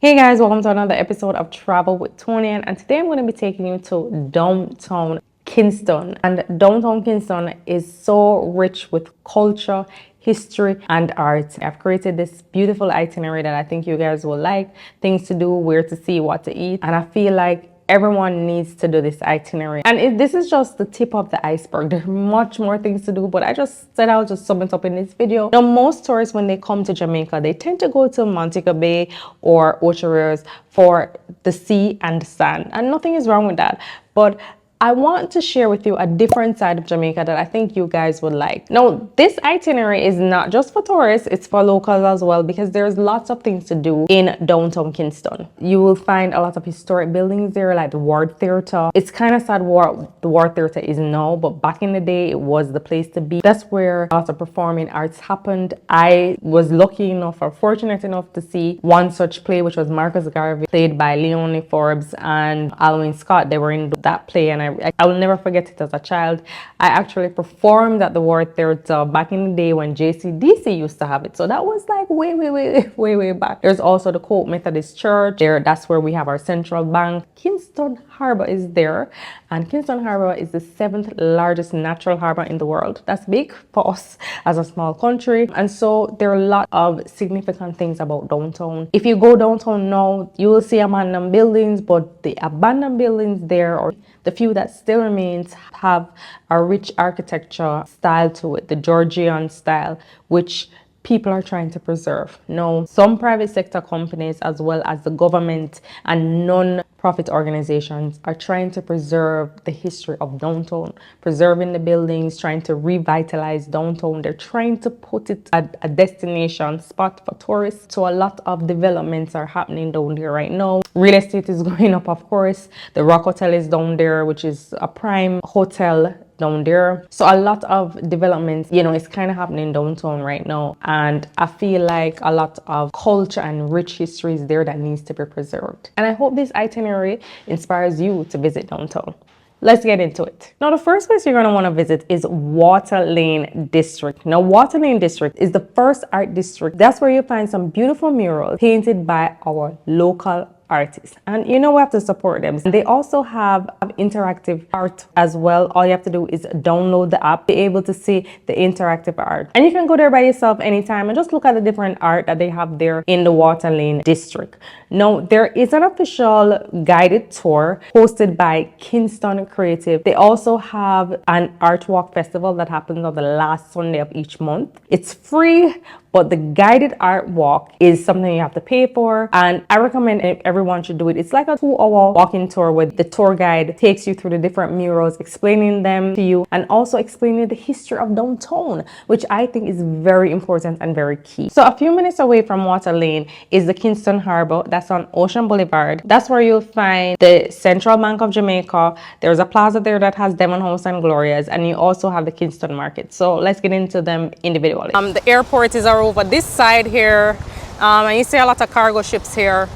Hey guys, welcome to another episode of Travel with Tony, and today I'm going to be taking you to downtown Kingston. And downtown Kingston is so rich with culture, history, and art. I've created this beautiful itinerary that I think you guys will like, things to do, where to see, what to eat, and I feel like everyone needs to do this itinerary. And this is just the tip of the iceberg. There's much more things to do, but I just said I'll just sum it up in this video. Now, most tourists, when they come to Jamaica, they tend to go to Montego Bay or Ocho for the sea and the sand, and nothing is wrong with that. But I want to share with you a different side of Jamaica that I think you guys would like. Now, this itinerary is not just for tourists, it's for locals as well, because there's lots of things to do in downtown Kingston. You will find a lot of historic buildings there, like the Ward Theatre. It's kind of sad what the Ward Theatre is now, but back in the day, it was the place to be. That's where lots of performing arts happened. I was lucky enough or fortunate enough to see one such play, which was Marcus Garvey, played by Leonie Forbes and Alwyn Scott. They were in that play, and I will never forget it as a child. I actually performed at the Ward Theatre back in the day when JCDC used to have it. So that was like way back. There's also the Cope Methodist Church there. That's where we have our central bank. Kingston Harbour is there, and Kingston Harbour is the 7th largest natural harbour in the world. That's big for us as a small country. And so there are a lot of significant things about downtown. If you go downtown now, you will see abandoned buildings, but the abandoned buildings there, or the few that still remains, have a rich architecture style to it, the Georgian style, which people are trying to preserve. Now, some private sector companies, as well as the government and non-profit organizations, are trying to preserve the history of downtown, preserving the buildings, trying to revitalize downtown. They're trying to put it at a destination spot for tourists. So a lot of developments are happening down there right now. Real estate is going up, of course. The ROK Hotel is down there, which is a prime hotel down there. So a lot of developments, it's kind of happening downtown right now, and I feel like a lot of culture and rich history is there that needs to be preserved. And I hope this itinerary inspires you to visit downtown. Let's get into it. Now, the first place you're going to want to visit is Waterlane District. Now, Waterlane District is the first art district. That's where you'll find some beautiful murals painted by our local artists, and we have to support them. And they also have interactive art as well. All you have to do is download the app, be able to see the interactive art, and you can go there by yourself anytime and just look at the different art that they have there in the Waterlane district. Now, there is an official guided tour hosted by Kingston Creative. They also have an art walk festival that happens on the last Sunday of each month. It's free, but the guided art walk is something you have to pay for, and I recommend everyone should do it. It's like a 2-hour walking tour where the tour guide takes you through the different murals, explaining them to you, and also explaining the history of downtown, which I think is very important and very key. So a few minutes away from Waterlane is the Kingston Harbour. That's on Ocean Boulevard. That's where you'll find the Central Bank of Jamaica. There's a plaza there that has Devon House and Gloria's, and you also have the Kingston Market. So let's get into them individually. The airport is over this side here, and you see a lot of cargo ships here.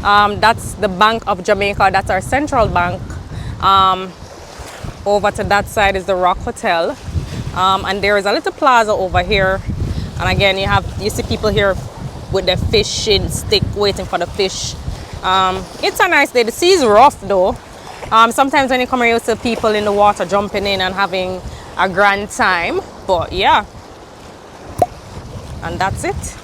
That's the Bank of Jamaica. That's our central bank. Over to that side is the ROK Hotel, and there is a little plaza over here, and again you see people here with their fishing stick waiting for the fish. It's a nice day. The sea is rough though. Sometimes when you come here, you see people in the water jumping in and having a grand time, but yeah. And that's it.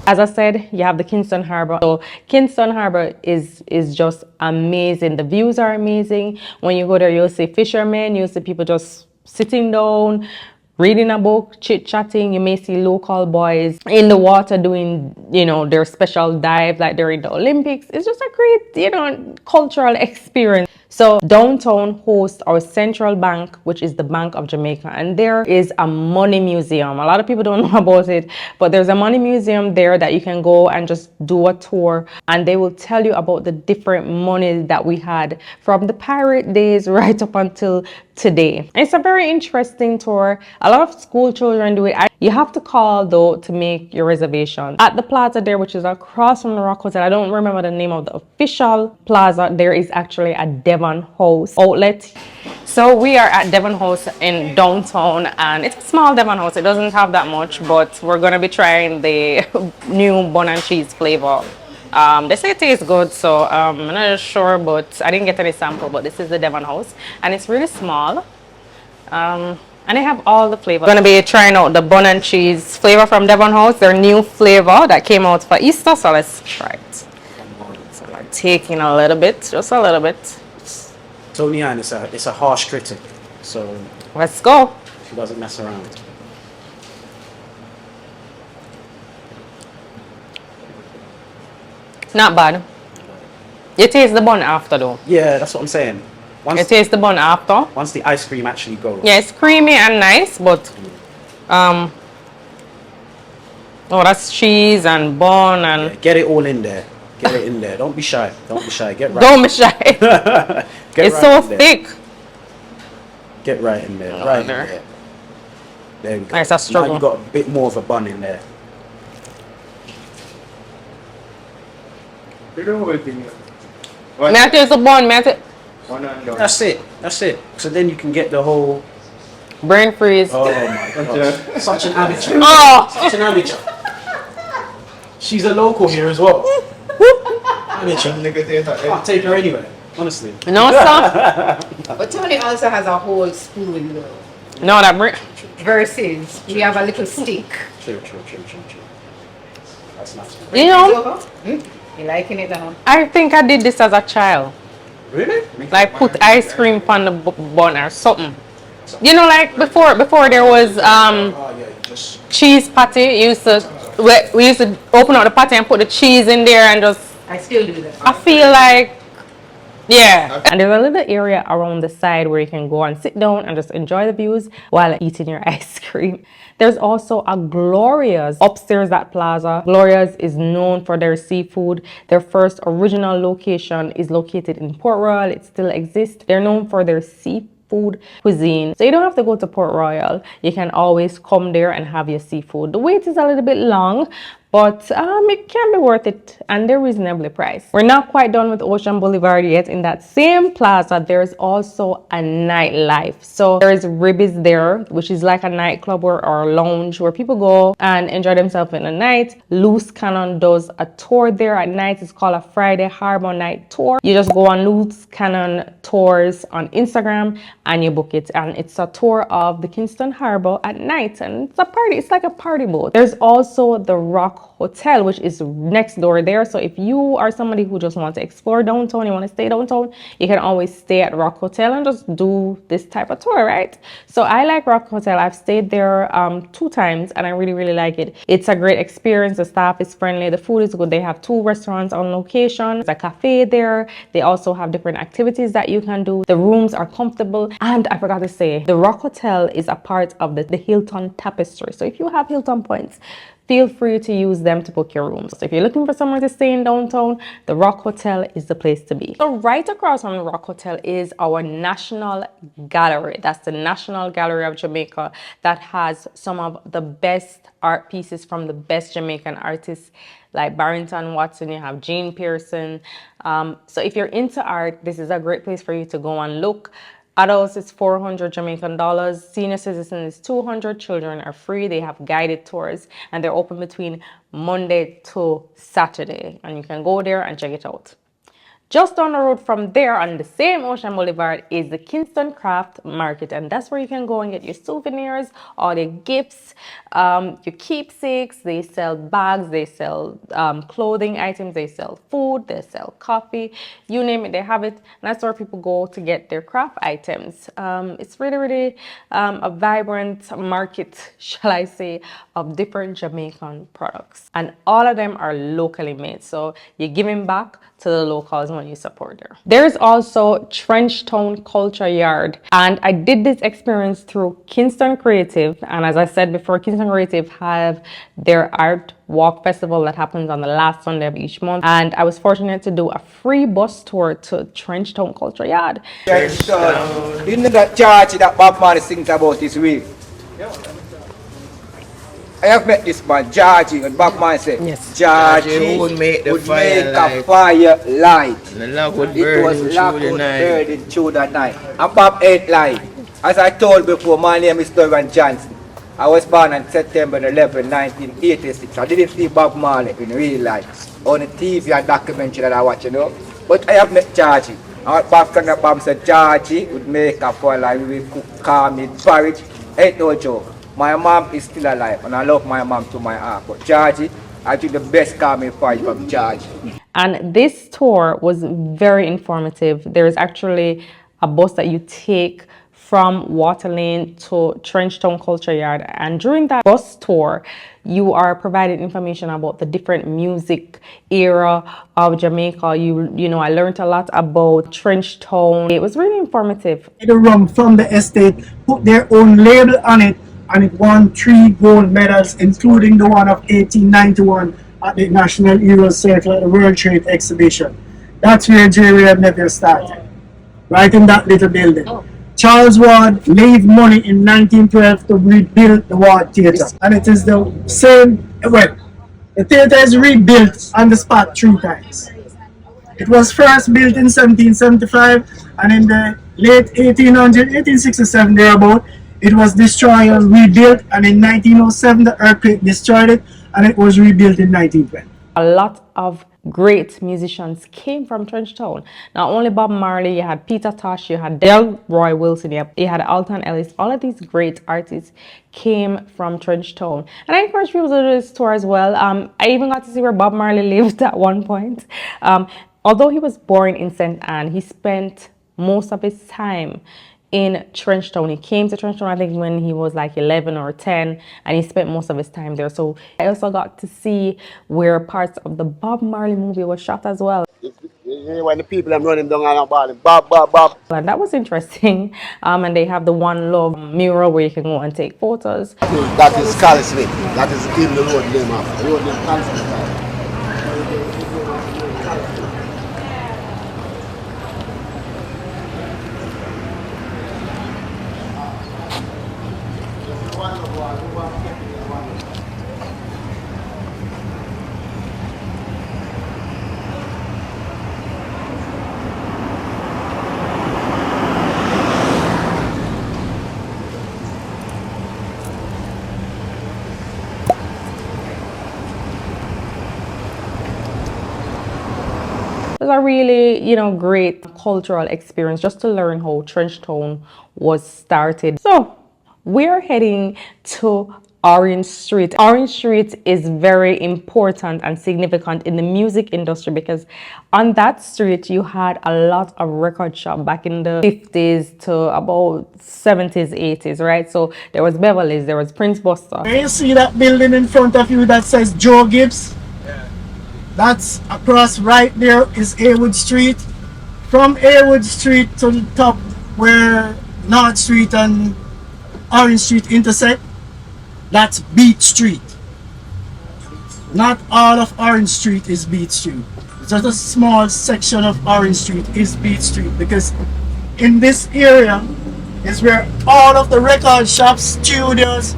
As I said, you have the Kingston Harbour. So Kingston Harbour is just amazing. The views are amazing. When you go there, you'll see fishermen, you'll see people just sitting down, reading a book, chit-chatting. You may see local boys in the water doing, their special dive like they're in the Olympics. It's just a great, cultural experience. So downtown hosts our central bank, which is the Bank of Jamaica, and there is a money museum. A lot of people don't know about it, but there's a money museum there that you can go and just do a tour, and they will tell you about the different monies that we had from the pirate days right up until today. It's a very interesting tour. A lot of school children do it. You have to call though to make your reservation. At the plaza there, which is across from the ROK Hotel, I don't remember the name of the official plaza, there is actually a Devon House outlet. So we are at Devon House in downtown, and it's a small Devon House. It doesn't have that much, but we're gonna be trying the new bun and cheese flavor. They say it tastes good, so I'm not sure, but I didn't get any sample. But this is the Devon House, and it's really small. And they have all the flavors. We're gonna be trying out the bun and cheese flavor from Devon House, their new flavor that came out for Easter. So let's try it. So we're taking a little bit, just a little bit. Tony Ann is a harsh critic, so Let's go. she doesn't mess around. Not bad. You taste the bun after though. Yeah, that's what I'm saying. You taste the bun after. Once the ice cream actually goes. Yeah, it's creamy and nice, but oh, that's cheese and bun and. Yeah, get it all in there. Get it in there. Don't be shy. Don't be shy. Get right. Don't be shy. Get It's right so in there. thick. Get right in there. Right in there. there. There we go. It's a struggle. Now you got a bit more of a bun in there. May I taste the bun? May I taste? That's it. That's it. So then you can get the whole. Brain freeze. Oh my god. Such an amateur. Oh! Such an amateur. She's a local here as well. Amateur. I'll take her anywhere. Honestly. No, sir. But Tony also has a whole spoon though. No, that brain. Versus we have a little stick. True. That's nice. You know, You liking it now? I think I did this as a child. Really? Like put ice cream on the bun or something. You know, like before there was Oh yeah, just. cheese patty. We used to open up the patty and put the cheese in there and just. I still do that. I feel like, yeah. And there's a little area around the side where you can go and sit down and just enjoy the views while eating your ice cream. There's also a Gloria's upstairs at Plaza. Gloria's is known for their seafood. Their first original location is located in Port Royal. It still exists. They're known for their seafood cuisine. So you don't have to go to Port Royal. You can always come there and have your seafood. The wait is a little bit long, but it can be worth it, and they're reasonably priced. We're not quite done with Ocean Boulevard yet. In that same plaza, there's also a nightlife. So there's Ribby's there, which is like a nightclub or a lounge where people go and enjoy themselves in the night. Loose Cannon does a tour there at night. It's called a Friday Harbour Night Tour. You just go on Loose Cannon Tours on Instagram and you book it, and it's a tour of the Kingston Harbour at night, and it's a party. It's like a party boat. There's also the ROK Hotel, which is next door there. So if you are somebody who just wants to explore downtown, you want to stay downtown, you can always stay at ROK Hotel and just do this type of tour, right? So I like ROK Hotel. I've stayed there 2 times and I really like it. It's a great experience. The staff is friendly. The food is good. They have 2 restaurants on location. There's a cafe there. They also have different activities that you can do. The rooms are comfortable. And I forgot to say, the ROK Hotel is a part of the Hilton Tapestry. So if you have Hilton points, feel free to use them to book your rooms. So if you're looking for somewhere to stay in downtown, the ROK Hotel is the place to be. So right across from the ROK Hotel is our National Gallery. That's the National Gallery of Jamaica that has some of the best art pieces from the best Jamaican artists like Barrington Watson. You have Jean Pearson. So if you're into art, this is a great place for you to go and look. Adults is 400 Jamaican dollars. Senior citizens is 200. Children are free. They have guided tours and they're open between Monday to Saturday. And you can go there and check it out. Just down the road from there on the same Ocean Boulevard is the Kingston Craft Market, and that's where you can go and get your souvenirs, all your gifts, your keepsakes. They sell bags, they sell clothing items, they sell food, they sell coffee, you name it, they have it. And that's where people go to get their craft items. It's really a vibrant market, shall I say, of different Jamaican products, and all of them are locally made. So you're giving back to the locals when you support there. There's also Trenchtown Culture Yard, and I did this experience through Kingston Creative. And as I said before, Kingston Creative have their art walk festival that happens on the last Sunday of each month, and I was fortunate to do a free bus tour to Trenchtown Culture Yard. Trenchtown. You know that Georgie that Bob Marley sings about this week? I have met this man, Georgie, and Bob Marley said, Yes. Georgie would make a fire light. It was locked would burn through the night. And Bob ain't lying. As I told before, my name is Devon Johnson. I was born on September 11, 1986. I didn't see Bob Marley in real life. On the TV and documentary that I watch, you know. But I have met Georgie. And Bob said Georgie would make a fire light. We would cook calm meat porridge. Ain't no joke. My mom is still alive, and I love my mom to my heart. But Georgie, I think the best calming fight from Georgie. And this tour was very informative. There's actually a bus that you take from Waterlane to Trenchtown Culture Yard, and during that bus tour you are provided information about the different music era of Jamaica. You know, I learned a lot about Trenchtown. It was really informative. The rum from the estate put their own label on it, and it won 3 gold medals, including the one of 1891 at the National Heroes Circle at the World Trade Exhibition. That's where J. Never started, right in that little building. Charles Ward laid money in 1912 to rebuild the Ward Theatre, and it is the same, well, the theatre is rebuilt on the spot 3 times. It was first built in 1775, and in the late 1867 thereabout, it was destroyed and rebuilt, and in 1907 the earthquake destroyed it, and it was rebuilt in 1912. A lot of great musicians came from Trenchtown. Not only Bob Marley, you had Peter Tosh, you had Delroy Wilson, you had Alton, Ellis. All of these great artists came from Trenchtown. And I encourage people to do this tour as well. I even got to see where Bob Marley lived at one point. Although he was born in St. Anne, he spent most of his time in Trenchtown. He came to Trenchtown, I think, when he was like 11 or 10, and he spent most of his time there. So I also got to see where parts of the Bob Marley movie was shot as well. When the people are running down and about Bob, Bob, Bob. And that was interesting. And they have the One Love mural where you can go and take photos. That is Callisley. That is in the road name of the road name Callisley. It was a really, great cultural experience just to learn how Trenchtown was started. So we're heading to Orange Street. Orange Street is very important and significant in the music industry because on that street you had a lot of record shop back in the 50s to about 70s, 80s, right? So there was Beverly's, there was Prince Buster. Can you see that building in front of you that says Joe Gibbs? That's across right there is Haywood Street. From Haywood Street to the top where North Street and Orange Street intersect, that's Beat Street. Not all of Orange Street is Beat Street. Just a small section of Orange Street is Beat Street, because in this area is where all of the record shops, studios,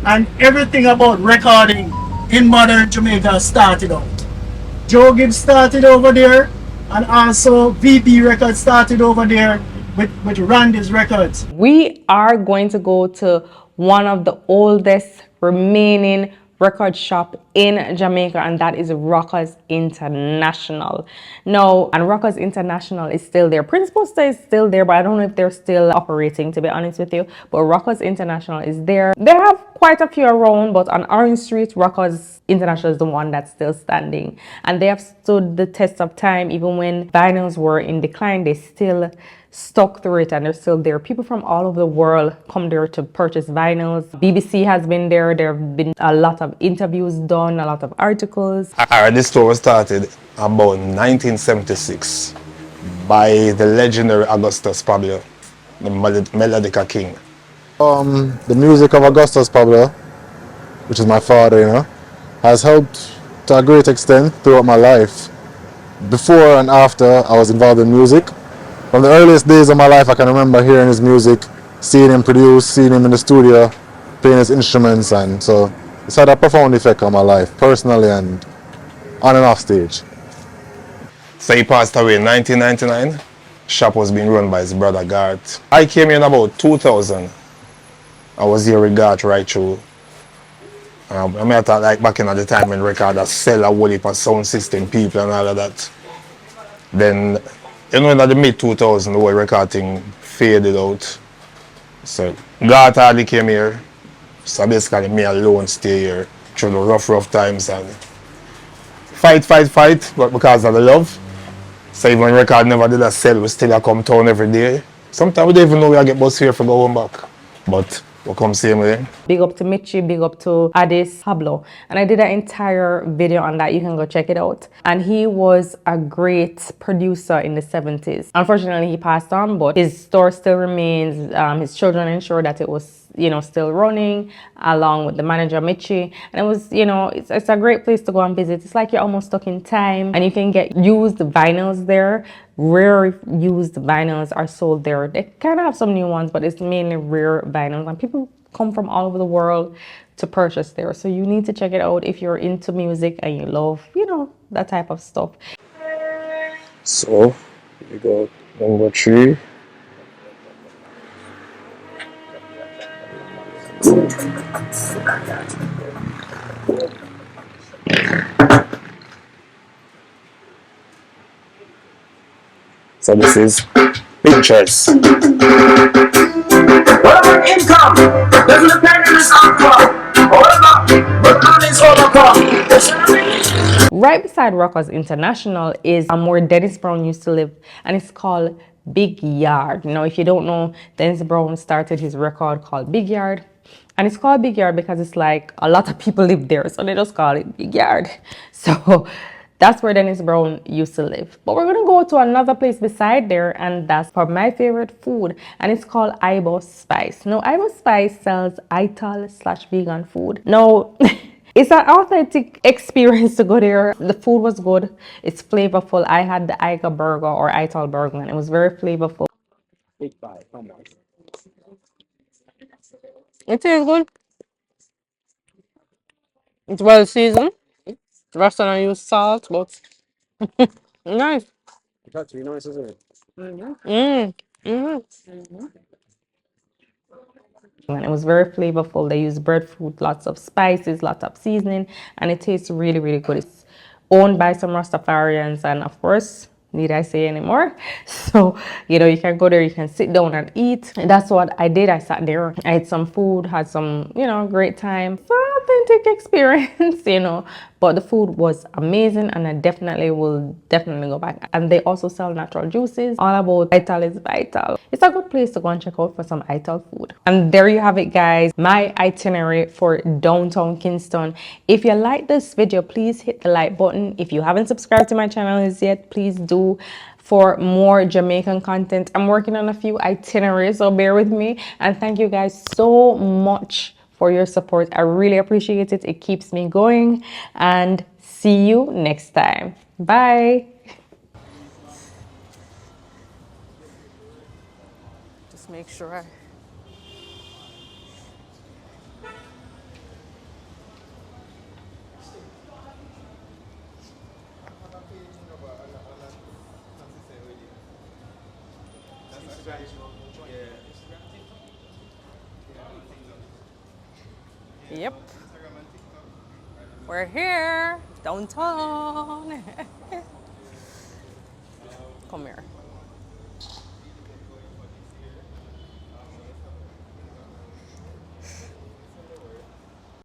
and everything about recording in modern Jamaica started out. Joe Gibbs started over there, and also VP Records started over there with Randy's Records. We are going to go to one of the oldest remaining record shop in Jamaica, and that is Rockers International. Now, and Rockers International is still there. Prince Buster is still there, but I don't know if they're still operating, to be honest with you. But Rockers International is there. They have quite a few around, but on Orange Street, Rockers International is the one that's still standing. And they have stood the test of time. Even when vinyls were in decline, they still stuck through it, and they're still there. People from all over the world come there to purchase vinyls. BBC has been there. There have been a lot of interviews done, a lot of articles. This store was started about 1976 by the legendary Augustus Pablo, the Melodica King. The music of Augustus Pablo, which is my father, has helped to a great extent throughout my life. Before and after I was involved in music, from the earliest days of my life I can remember hearing his music, seeing him produce, seeing him in the studio, playing his instruments, and so it's had a profound effect on my life, personally and on and off stage. So he passed away in 1999. Shop was being run by his brother Garth. I came in about 2000. I was here with Garth right through. I mean, I thought like back in the time when recorders sell a whole heap of sound system people and all of that. Then, in the mid 2000s, the whole record thing faded out. So Garth hardly came here. So basically me alone stay here through the rough times and fight, but because of the love. So even when record never did a sell, we still come town every day. Sometimes we don't even know we get bus here for go home back. But we come same way. Big up to Michi, big up to Addis Pablo. And I did an entire video on that. You can go check it out. And he was a great producer in the 70s. Unfortunately, he passed on, but his store still remains. His children ensured that it was, still running along with the manager, Michi. And it was, it's a great place to go and visit. It's like you're almost stuck in time and you can get used vinyls there. Rare used vinyls are sold there. They kind of have some new ones, but it's mainly rare vinyls. And people come from all over the world to purchase there. So you need to check it out if you're into music and you love, that type of stuff. So, we got number 3. So this is pictures. Whatever income doesn't depend on this outcome. But money's overcome. Right beside Rockers International is where Dennis Brown used to live, and it's called Big Yard. Now, if you don't know, Dennis Brown started his record called Big Yard. And it's called Big Yard because it's like a lot of people live there, so they just call it Big Yard. So that's where Dennis Brown used to live. But we're gonna go to another place beside there, and that's for my favorite food, and it's called Ibo Spice. Now, Ibo Spice sells Ital/vegan food. Now, it's an authentic experience to go there. The food was good. It's flavorful. I had the Iga burger or Ital burger, and it was very flavorful. It is good. It's well seasoned. The rest of them use salt, but nice. That's really nice, isn't it? And it was very flavorful. They use breadfruit, lots of spices, lots of seasoning, and it tastes really, really good. It's owned by some Rastafarians, and of course, need I say anymore? So, you can go there, you can sit down and eat. And that's what I did. I sat there, I ate some food, had some, great time. So authentic experience, but the food was amazing, and I definitely will go back. And they also sell natural juices. All about Ital is vital. It's a good place to go and check out for some Ital food. And there you have it, guys, my itinerary for downtown Kingston. If you like this video, please hit the like button. If you haven't subscribed to my channel as yet, please do. For more Jamaican content, I'm working on a few itineraries, so bear with me. And thank you guys so much for your support. I really appreciate it. It keeps me going, and see you next time. Bye. Just make sure I Yep. We're here, downtown. Come here.